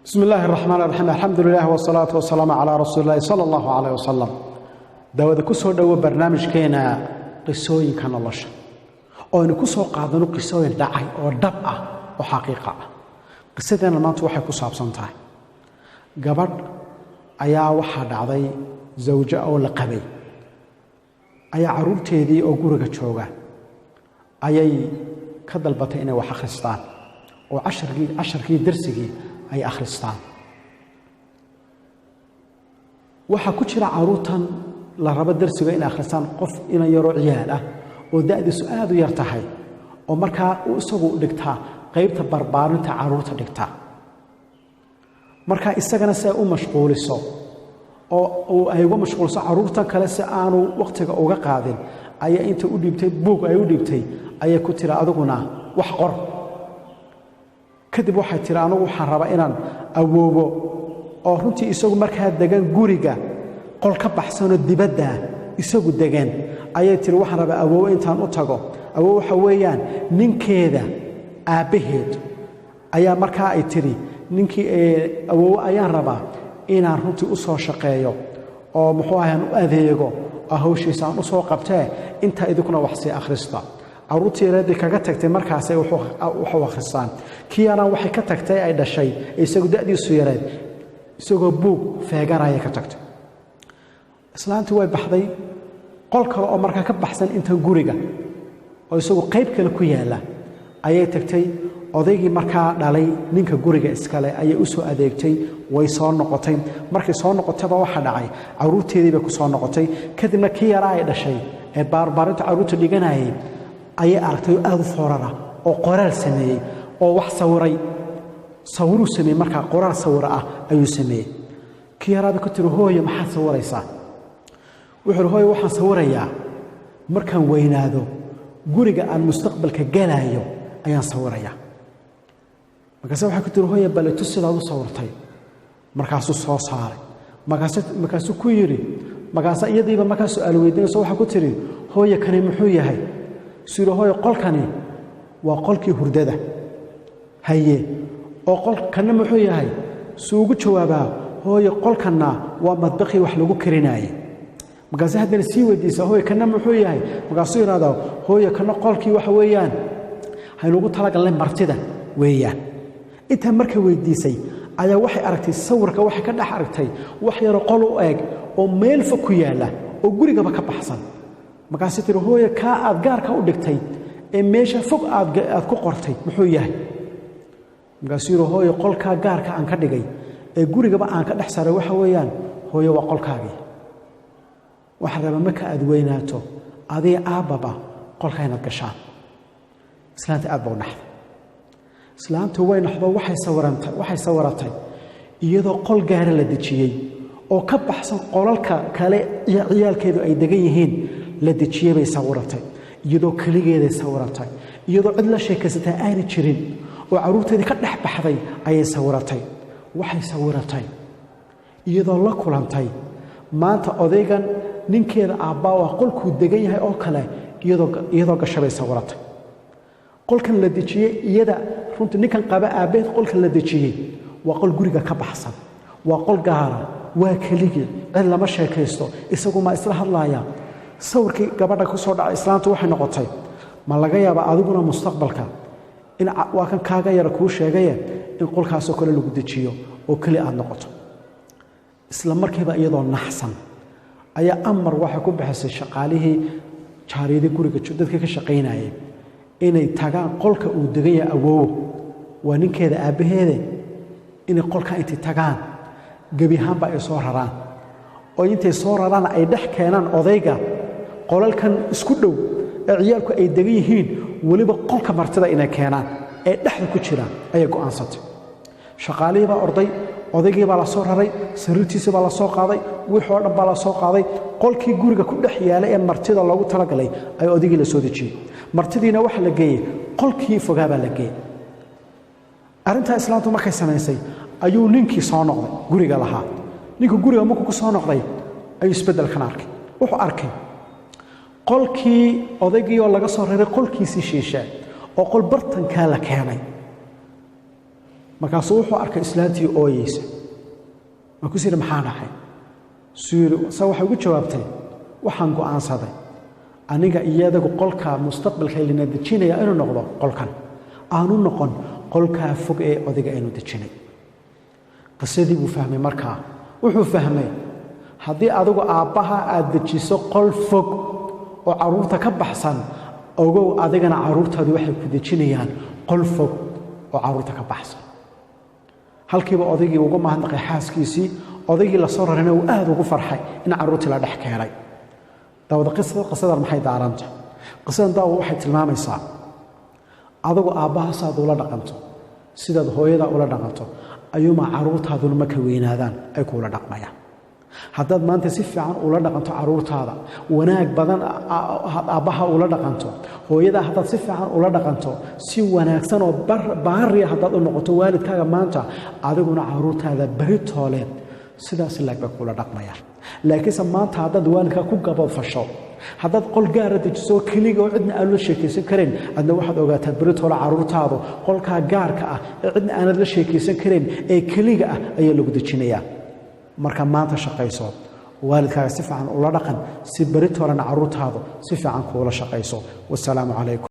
بسم الله الرحمن الرحيم الحمد لله والصلاة والسلام على رسول الله صلى الله عليه وسلم داود كسو دو برنامج كينا قصوين كان الله oo in ku soo qaadano qisooyin dhacay oo dhab ah oo xaqiiqo ah qisadana maanta waxay ku saabsan tahay gabadh ayaa waxa dhacday zawjo oo la qabay ayaa caruurteedii oo guriga jooga ayay ka dalbatay inay wax akhristaan oo casharkii darsigii ay akhristaan waxa ku jira caruurtan la raba darsiga in akhristaan qof ina yaro ciyaal ah oo da'diisu aad u yar tahay oo markaa uu isagu dhigtaa qaybta barbaarinta caruurta dhigtaa markaa isagana si ay u mashquuliso oo ay uga mashquulso caruurta kale si aanu waqtiga uga qaadin ayaa inta u dhibtay buug ay u dhibtay ayay ku tiri adiguna wax qor kadib waxay tiri anigu waxaan rabaa inaan awoogo oo runtii isagu markaa degan guriga qol ka baxsanoo dibadda isagu degan ayay tiri waxaan rabaa awoow intaan u tago awoow waxa weeyaan ninkeeda aabaheed ayaa markaa ay tiri ninkii awoow ayaan rabaa inaan runtii u soo shaqeeyo oo muxuu ahaan u adeego hawshiisa aan u soo qabtee inta idinkuna wax sii akhrista caruurtii reedii kaga tagtay markaas ay wuxuu akhristaan kiyana waxay ka tagtay ay dhashay isagu da'diisu yareed isagoo buug feegaraya ka tagtay islaantii way baxday qol kale oo markaa ka baxsan inta guriga oo isagu qayb kale ku yaala ayay tagtay odaygii markaa dhalay ninka guriga iskale ayay u soo adeegtay way soo noqotay markay soo noqotaba waxa dhacay caruurteedii bay ku soo noqotay kadibna kii yaraa ay dhashay ee barbaarinta caruurta dhiganayay ayay aragtay aad u foorara oo qoraal sameeyey oo wax sawiruu sameeyey markaa qoraal sawira ah ayuu sameeyey kii yaraaba ku tiri hooyo maxaad sawiraysaa wuxuu hooyo waxaan sawirayaa markaan weynaado guriga aan mustaqbalka galaayo ayaan sawirayaa markaas waxa ku tiri hooyo bal tusidaad u sawirtay markaasuu soo saaray markaasuu ku yiri markaas iyadiiba markaas su'aal weydiinayso waxa ku tiri hooyo kani muxuu yahay siro hooyo qolkani waa qolkii hurdada haye oo qolkana muxuu yahay suugu jawaabaa hooyo qolkana waa madbaqii wax lagu karinaayay markaas haddana sii weydiisa hooyo kana muxuu yahay markaasuu yiraahdo hooyo kana qolkii waxa weeyaan haynugu talagalnay martida weeyaan inta markay weydiisay ayaa waxay aragtay sawirka waxa ka dhex aragtay wax yar qol u eeg oo meel fog ku yaala oo gurigaba ka baxsan markaas tiri hooyo ka aad gaarka u dhigtay ee meesha fog aad ku qortay muxuu yahay markaas yiri hooyo qolka gaarka aan ka dhigay ee gurigaba aan ka dhex saaray waxa weeyaan hooyo waa qolkaagii waxa raba marka aad weynaato adii aababa qolka inaad gashaan islaanta aad buu naxday islaantu way naxdo waxay sawaratay iyadoo qol gaar la dejiyay oo ka baxsan qolalka kale iyo ciyaalkeedu ay degan yihiin la dejiyay bay sawaratay iyadoo kaligeeda sawaratay iyadoo cid la sheekaysatay aan jirin oo caruurteedii ka dhex baxday ayay sawaratay waxay sawaratay iyadoo la kulantay maanta odaygan ninkeeda aabba waa qolku degan yahay oo kale iyadoo gashabay sawaratay qolkan la dejiyay iyada runtii ninkan qaba aabeed qolkan la dejiyay waa qol guriga ka baxsan waa qol gaara waa kaligii cid lama sheekaysto isagu ma isla hadlaaya sawirkii gabadha ku soo dhacay islaantu waxay noqotay ma laga yaabaa adiguna mustaqbalka in waa kan kaaga yara kuu sheegaya in qolkaasoo kale lagu dejiyo oo keli aad noqoto isla markiiba iyadoo naxsan ayaa amar waxa ku bixisay shaqaalihii jaariyada guriga dadka ka shaqeynayay inay tagaan qolka uu degan yahay awoow waa ninkeeda aabaheede inay qolka intay tagaan gebi ahaanba ay soo raraan oo intay soo raraan ay dhex keenaan odayga qolalkan isku dhow ee ciyaalku ay degan yihiin weliba qolka martida inay keenaan ee dhexda ku jiraan ayay go'aansatay shaqaalihii baa orday odaygii baa la soo raray sariirtiisii baa la soo qaaday wixii oo dhan baa la soo qaaday qolkii guriga ku dhex yaalay ee martida loogu talagalay ay odaygii la soo dejiyey martidiina waxa la geeyey qolkii fogaa baa la geeyey arrintaa islaantu markay samaysay ayuu ninkii soo noqday guriga lahaa ninkii guriga markuu ku soo noqday ayuu isbeddelkan arkay wuxuu arkay qolkii odaygii oo laga soo raray qolkiisii shiishe oo qol bartankaa la keenay markaasuu wuxuu arkay islaantii ooyeysa markuu sii maxaa dhacay suuri waxay ugu jawaabtay waxaan go'aansaday aniga iyadagu qolka mustaqbalka ilina dejinaya inuu noqdo qolkan aanu noqon qolka fog ee odiga aynu dejinay qisadii buu fahmay markaa wuxuu fahmay haddii adigu aabbaha aad dejiso qol fog oo caruurta ka baxsan ogow adigana caruurtaadu waxay ku dejinayaan qol fog oo caruurta ka baxsan halkiiba odaygii ugu mahadnaqay xaaskiisii odaygii la soo rarayna uu aad ugu farxay in caruurtii la dhex keenay daawada qisadan maxay daaranta qisadan daawo waxay tilmaamaysaa adigu aabbaha saad ula dhaqanto sidaad hooyada ula dhaqanto ayuuma caruurtaaduna marka weynaadaan ay kuula dhaqmayaan haddaad maanta si fiican ula dhaqanto caruurtaada wanaag badan aabbaha ula dhaqanto hooyada haddaad si fiican ula dhaqanto si wanaagsan oo baariya haddaad u noqoto waalidkaaga maanta adiguna caruurtaada beri tooleed sidaas laag bay kula dhaqmayaan laakiinse maanta haddaad waalidkaa ku gabadfasho haddaad qol gaara dejiso keliga oo cidna aan la sheekaysan karin adna waxaad ogaataa beri toole caruurtaadu qolkaa gaarka ah ee cidna aanad la sheekaysan karin ee keliga ah ayaa lagu dejinayaa marka maanta shaqayso waalidkaaga si fiican ula dhaqan si beri toolena caruurtaadu si fiican kuula shaqayso wassalaamu calaykum